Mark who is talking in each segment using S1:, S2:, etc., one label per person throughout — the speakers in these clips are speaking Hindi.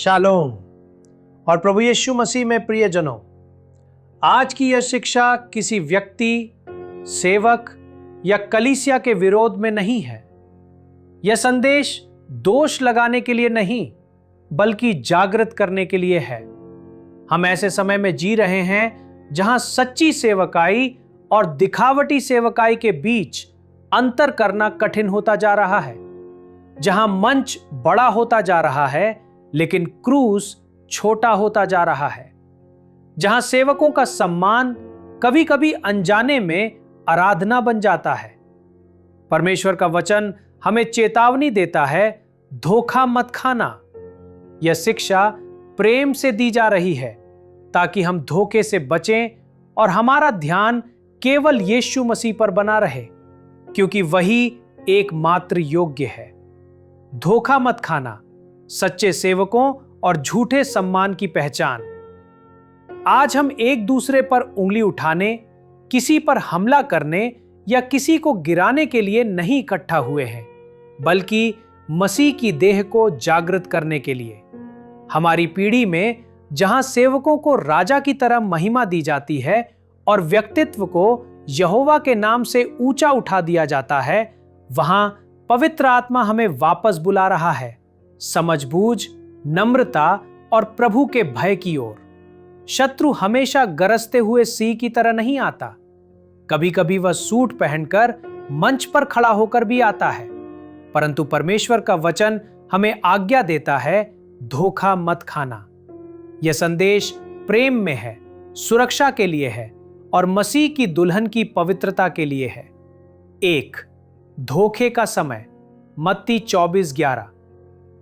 S1: शालोम और प्रभु यीशु मसीह में प्रियजनों, आज की यह शिक्षा किसी व्यक्ति, सेवक या कलीसिया के विरोध में नहीं है। यह संदेश दोष लगाने के लिए नहीं, बल्कि जागृत करने के लिए है। हम ऐसे समय में जी रहे हैं जहां सच्ची सेवकाई और दिखावटी सेवकाई के बीच अंतर करना कठिन होता जा रहा है, जहां मंच बड़ा होता जा रहा है लेकिन क्रूस छोटा होता जा रहा है, जहां सेवकों का सम्मान कभी कभी अनजाने में आराधना बन जाता है। परमेश्वर का वचन हमें चेतावनी देता है, धोखा मत खाना। यह शिक्षा प्रेम से दी जा रही है ताकि हम धोखे से बचें और हमारा ध्यान केवल यीशु मसीह पर बना रहे, क्योंकि वही एकमात्र योग्य है। धोखा मत खाना सच्चे सेवकों और झूठे सम्मान की पहचान। आज हम एक दूसरे पर उंगली उठाने, किसी पर हमला करने या किसी को गिराने के लिए नहीं इकट्ठा हुए हैं, बल्कि मसीह की देह को जागृत करने के लिए। हमारी पीढ़ी में जहां सेवकों को राजा की तरह महिमा दी जाती है और व्यक्तित्व को यहोवा के नाम से ऊंचा उठा दिया जाता है, वहां पवित्र आत्मा हमें वापस बुला रहा है, समझबूझ, नम्रता और प्रभु के भय की ओर। शत्रु हमेशा गरजते हुए सिंह की तरह नहीं आता। कभी कभी वह सूट पहनकर मंच पर खड़ा होकर भी आता है, परंतु परमेश्वर का वचन हमें आज्ञा देता है, धोखा मत खाना। यह संदेश प्रेम में है, सुरक्षा के लिए है और मसीह की दुल्हन की पवित्रता के लिए है। 1. धोखे का समय। मत्ती 24:11।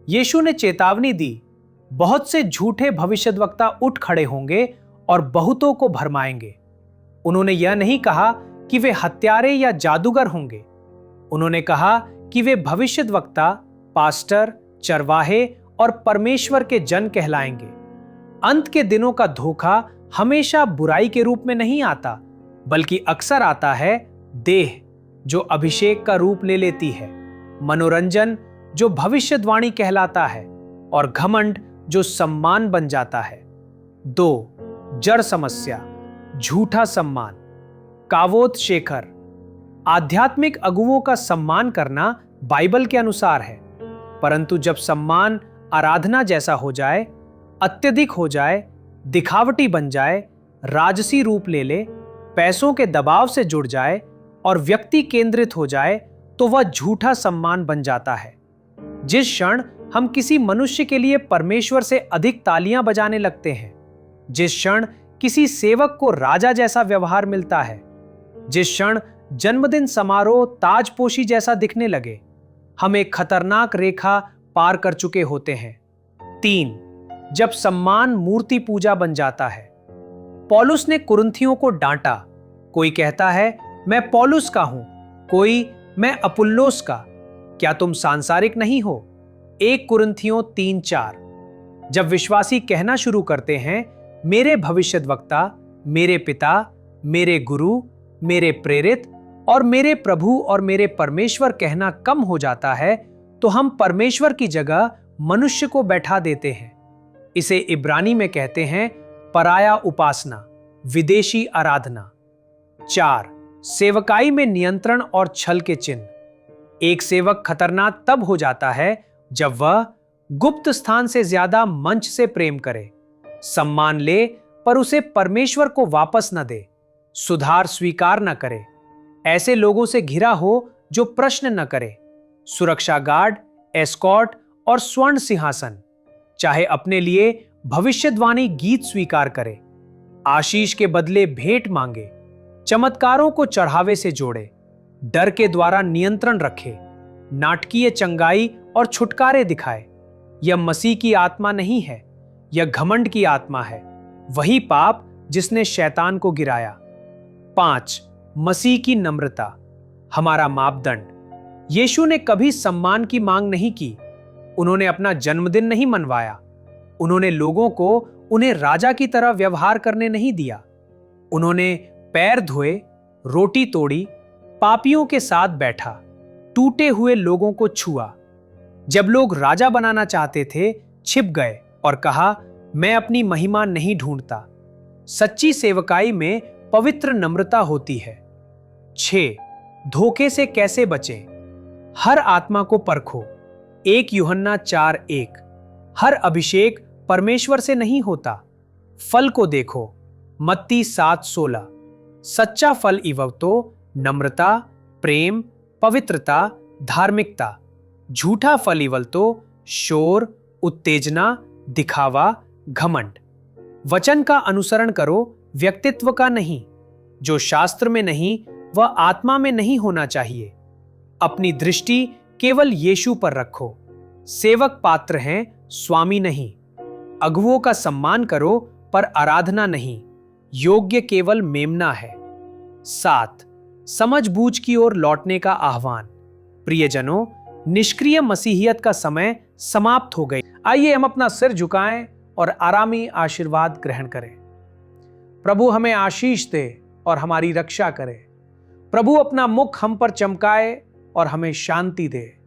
S1: यीशु ने चेतावनी दी, बहुत से झूठे भविष्यद्वक्ता उठ खड़े होंगे और बहुतों को भरमाएंगे। उन्होंने यह नहीं कहा कि वे हत्यारे या जादूगर होंगे। उन्होंने कहा कि वे भविष्यद्वक्ता, पास्टर, चरवाहे और परमेश्वर के जन कहलाएंगे। अंत के दिनों का धोखा हमेशा बुराई के रूप में नहीं आता, बल्कि अक्सर आता है देह, जो अभिषेक का रूप ले लेती है, मनोरंजन, जो भविष्यवाणी कहलाता है, और घमंड, जो सम्मान बन जाता है। 2. जड़ समस्या। झूठा सम्मान। कावोत शेखर। आध्यात्मिक अगुवों का सम्मान करना बाइबल के अनुसार है, परंतु जब सम्मान आराधना जैसा हो जाए, अत्यधिक हो जाए, दिखावटी बन जाए, राजसी रूप ले ले, पैसों के दबाव से जुड़ जाए और व्यक्ति केंद्रित हो जाए, तो वह झूठा सम्मान बन जाता है। जिस क्षण हम किसी मनुष्य के लिए परमेश्वर से अधिक तालियां बजाने लगते हैं, जिस क्षण किसी सेवक को राजा जैसा व्यवहार मिलता है, जिस क्षण जन्मदिन समारोह ताजपोशी जैसा दिखने लगे, हम एक खतरनाक रेखा पार कर चुके होते हैं। 3. जब सम्मान मूर्ति पूजा बन जाता है। पौलुस ने कुरिन्थियों को डांटा। कोई कहता है, मैं पौलुस का हूं, कोई मैं अपुल्लोस का, क्या तुम सांसारिक नहीं हो? 1 कुरिन्थियों 3:4। जब विश्वासी कहना शुरू करते हैं, मेरे भविष्यद्वक्ता, मेरे पिता, मेरे गुरु, मेरे प्रेरित और मेरे प्रभु और मेरे परमेश्वर कहना कम हो जाता है, तो हम परमेश्वर की जगह मनुष्य को बैठा देते हैं। इसे इब्रानी में कहते हैं पराया उपासना, विदेशी आराधना। 4. सेवकाई में नियंत्रण और छल के चिन्ह। एक सेवक खतरनाक तब हो जाता है जब वह गुप्त स्थान से ज्यादा मंच से प्रेम करे, सम्मान ले पर उसे परमेश्वर को वापस न दे, सुधार स्वीकार न करे, ऐसे लोगों से घिरा हो जो प्रश्न न करे, सुरक्षा गार्ड, एस्कॉर्ट और स्वर्ण सिंहासन, चाहे अपने लिए भविष्यवाणी गीत स्वीकार करे, आशीष के बदले भेंट मांगे, चमत्कारों को चढ़ावे से जोड़े, डर के द्वारा नियंत्रण रखे, नाटकीय चंगाई और छुटकारे दिखाए। यह मसीह की आत्मा नहीं है, यह घमंड की आत्मा है, वही पाप जिसने शैतान को गिराया। 5. मसीह की नम्रता। हमारा मापदंड। यीशु ने कभी सम्मान की मांग नहीं की। उन्होंने अपना जन्मदिन नहीं मनवाया। उन्होंने लोगों को उन्हें राजा की तरह व्यवहार करने नहीं दिया। उन्होंने पैर धोए, रोटी तोड़ी, पापियों के साथ बैठा, टूटे हुए लोगों को छुआ। जब लोग राजा बनाना चाहते थे, छिप गए और कहा, मैं अपनी महिमा नहीं ढूंढता। सच्ची सेवकाई में पवित्र नम्रता होती है। 6. धोखे से कैसे बचें? हर आत्मा को परखो। 1 यूहन्ना 4:1। हर अभिषेक परमेश्वर से नहीं होता। फल को देखो। मत्ती 7:16। सच्चा फल इवं तो नम्रता, प्रेम, पवित्रता, धार्मिकता। झूठा फल इवं तो शोर, उत्तेजना, दिखावा, घमंड। वचन का अनुसरण करो, व्यक्तित्व का नहीं। जो शास्त्र में नहीं वह आत्मा में नहीं होना चाहिए। अपनी दृष्टि केवल यीशु पर रखो। सेवक पात्र हैं, स्वामी नहीं। अगुवों का सम्मान करो पर आराधना नहीं। योग्य केवल मेमना है। 7. समझबूझ की ओर लौटने का आह्वान। प्रियजनों, निष्क्रिय मसीहियत का समय समाप्त हो गई। आइए हम अपना सिर झुकाएं और आरामी आशीर्वाद ग्रहण करें। प्रभु हमें आशीष दे और हमारी रक्षा करे। प्रभु अपना मुख हम पर चमकाए और हमें शांति दे।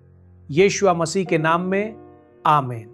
S1: यीशु मसीह के नाम में आमीन।